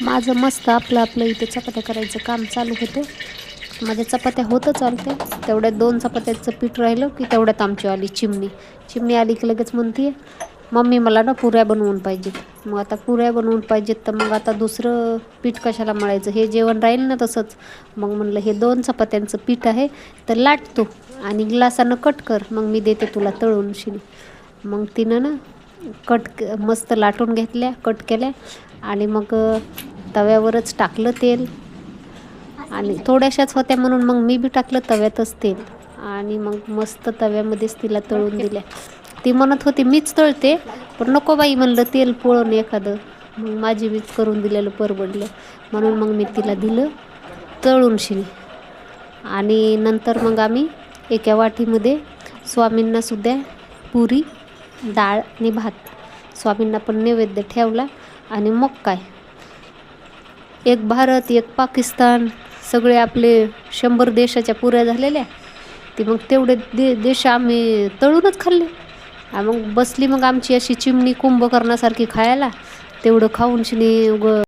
माझं मस्त आपलं आपलं इथे चपात्या करायचं काम चालू होतं. माझ्या चपात्या होतं चालते, तेवढ्यात 2 चपात्याचं पीठ राहिलं की तेवढ्यात आमची आली चिमणी आली की लगेच म्हणते, मम्मी मला ना पुऱ्या बनवून पाहिजेत. मग आता पुऱ्या बनवून पाहिजेत तर मग आता दुसरं पीठ कशाला मळायचं, हे जेवण राहील ना तसंच. मग म्हणलं हे 2 चपात्यांचं पीठ आहे तर लाटतो आणि ग्लासानं कट कर, मग मी देते तुला तळून शिनी. मग तिनं ना मस्त लाटून घेतल्या, कट केल्या आणि मग तव्यावरच टाकलं तेल. आणि थोड्याशाच होत्या म्हणून मग मी बी टाकलं तव्यातच तेल आणि मग मस्त तव्यामध्येच तिला तळून दिल्या. ती म्हणत होती मीच तळते, पण नको बाई म्हणलं तेल पोळून एखादं, मग माझी मीच करून दिलेलं परवडलं म्हणून मग मी तिला दिलं तळून शिनी. आणि नंतर मग आम्ही एका वाटीमध्ये स्वामींनासुद्धा पुरी, डाळ आणि भात, स्वामींना पण नैवेद्य ठेवला. आणि मग काय, एक भारत एक पाकिस्तान सगळे आपले 100 देशाच्या पुऱ्या झालेल्या. ती मग तेवढे देश आम्ही तळूनच खाल्ले. मग बसली मग आमची अशी चिमणी कुंभकर्णासारखी खायला. तेवढं खाऊन शिनी